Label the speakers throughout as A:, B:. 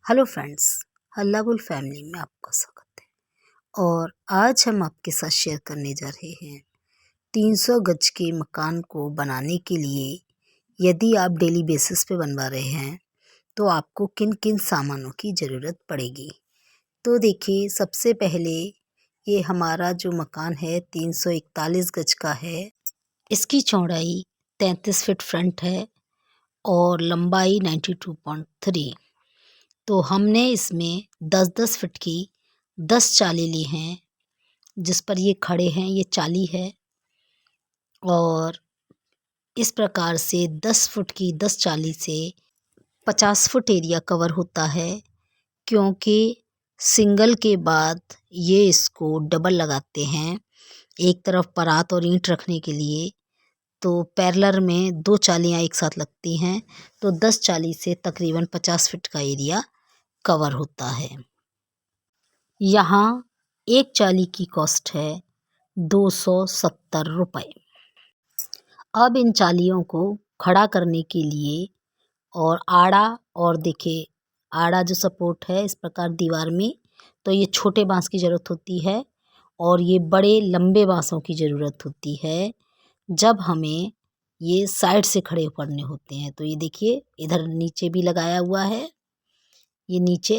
A: Hello friends, हल्लाबुल family में आपका स्वागत है। और आज हम आपके साथ शेयर करने जा रहे हैं 300 गज के मकान को बनाने के लिए यदि आप डेली बेसिस पे बनवा रहे हैं तो आपको किन किन सामानों की ज़रूरत पड़ेगी। तो देखिए, सबसे पहले ये हमारा जो मकान है 341 गज का है। इसकी चौड़ाई 33 फीट फ्रंट है और लंबाई 92.3। तो हमने इसमें 10-10 फीट की 10 चाली ली हैं, जिस पर ये खड़े हैं ये चाली है। और इस प्रकार से 10 फुट की 10 चाली से 50 फुट एरिया कवर होता है, क्योंकि सिंगल के बाद ये इसको डबल लगाते हैं एक तरफ परात और ईंट रखने के लिए। तो पैरेलल में 2 चालियाँ एक साथ लगती हैं, तो 10 चाली से तकरीबन 50 फीट का एरिया कवर होता है। यहाँ एक चाली की कॉस्ट है 270 रुपये। अब इन चालियों को खड़ा करने के लिए और आड़ा, और देखिए आड़ा जो सपोर्ट है इस प्रकार दीवार में, तो ये छोटे बांस की ज़रूरत होती है और ये बड़े लंबे बांसों की ज़रूरत होती है जब हमें ये साइड से खड़े करने होते हैं। तो ये देखिए इधर नीचे भी लगाया हुआ है, ये नीचे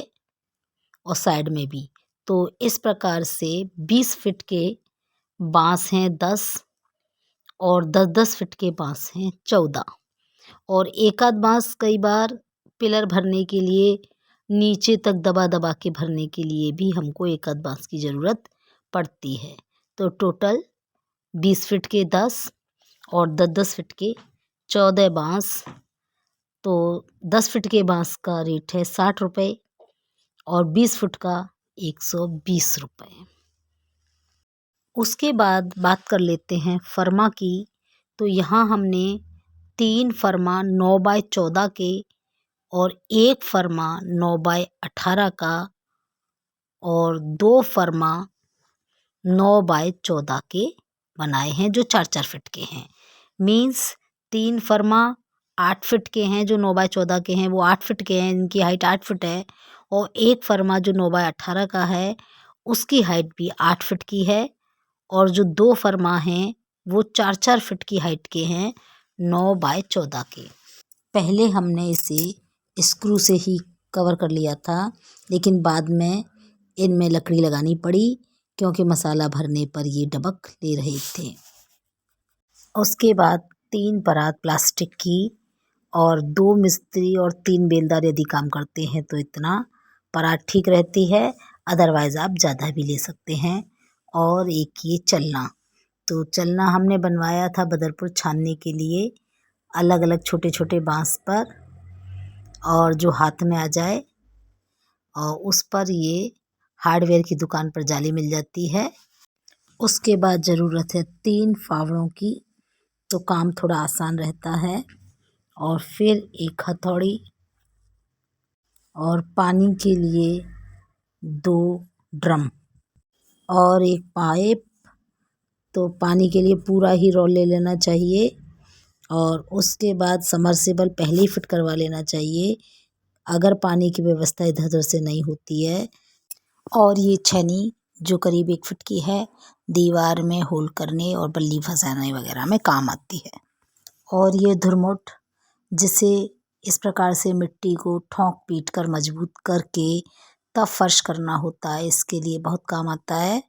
A: और साइड में भी। तो इस प्रकार से 20 फीट के बांस हैं 10 और 10-10 फीट के बांस हैं 14। और एक आध बांस कई बार पिलर भरने के लिए नीचे तक दबा दबा के भरने के लिए भी हमको एक आध बांस की ज़रूरत पड़ती है। तो टोटल 20 फीट के 10 और 10-10 फीट के 14 बांस। तो 10 फीट के बांस का रेट है 60 रुपये और 20 फुट का 120 रुपये। उसके बाद बात कर लेते हैं फर्मा की। तो यहाँ हमने 3 फर्मा 9x14 के और 1 फर्मा 9x18 का और 2 फर्मा 9x14 के बनाए हैं, जो 4-4 फीट के हैं। मीन्स 3 फर्मा 8 फीट के हैं, जो 9x14 के हैं वो 8 फीट के हैं, इनकी हाइट 8 फीट है। और 1 फर्मा जो 9x18 का है उसकी हाइट भी 8 फीट की है। और जो 2 फर्मा हैं वो 4-4 फीट की हाइट के हैं 9x14 के। पहले हमने इसे स्क्रू से ही कवर कर लिया था, लेकिन बाद में इनमें लकड़ी लगानी पड़ी क्योंकि मसाला भरने पर ये डबक ले रहे थे। उसके बाद 3 परात प्लास्टिक की और 2 मिस्त्री और 3 बेलदार यदि काम करते हैं तो इतना परात ठीक रहती है, अदरवाइज़ आप ज़्यादा भी ले सकते हैं। और एक ये चलना, तो चलना हमने बनवाया था बदरपुर छानने के लिए, अलग अलग छोटे छोटे बांस पर, और जो हाथ में आ जाए। और उस पर ये हार्डवेयर की दुकान पर जाली मिल जाती है। उसके बाद ज़रूरत है 3 फावड़ों की, तो काम थोड़ा आसान रहता है। और फिर एक हथौड़ी और पानी के लिए 2 ड्रम और एक पाइप। तो पानी के लिए पूरा ही रोल ले लेना चाहिए और उसके बाद समरसेबल पहले ही फिट करवा लेना चाहिए अगर पानी की व्यवस्था इधर उधर से नहीं होती है। और ये छेनी जो करीब 1 फीट की है, दीवार में होल करने और बल्ली फंसाने वगैरह में काम आती है। और ये धुरमुट, जिसे इस प्रकार से मिट्टी को ठोंक पीट कर मजबूत करके तब फर्श करना होता है, इसके लिए बहुत काम आता है,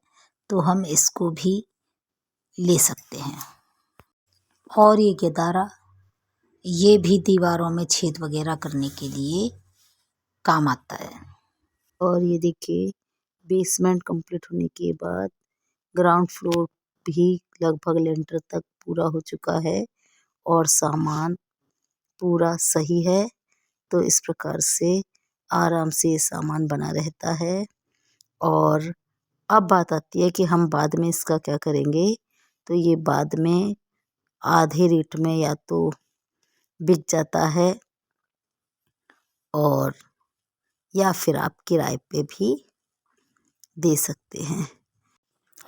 A: तो हम इसको भी ले सकते हैं। और ये गेदारा, ये भी दीवारों में छेद वगैरह करने के लिए काम आता है। और ये देखिए, बेसमेंट कंप्लीट होने के बाद ग्राउंड फ्लोर भी लगभग लेंटर तक पूरा हो चुका है और सामान पूरा सही है। तो इस प्रकार से आराम से ये सामान बना रहता है। और अब बात आती है कि हम बाद में इसका क्या करेंगे। तो ये बाद में आधे रेट में या तो बिक जाता है और या फिर आप किराए पे भी दे सकते हैं।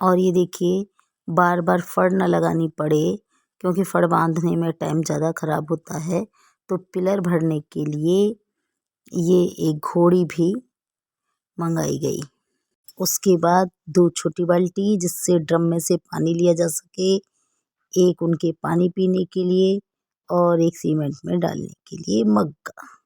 A: और ये देखिए, बार बार फड़ ना लगानी पड़े, क्योंकि फड़ बांधने में टाइम ज़्यादा ख़राब होता है। तो पिलर भरने के लिए ये एक घोड़ी भी मंगाई गई। उसके बाद 2 छोटी बाल्टी जिससे ड्रम में से पानी लिया जा सके, एक उनके पानी पीने के लिए और एक सीमेंट में डालने के लिए मग्गा।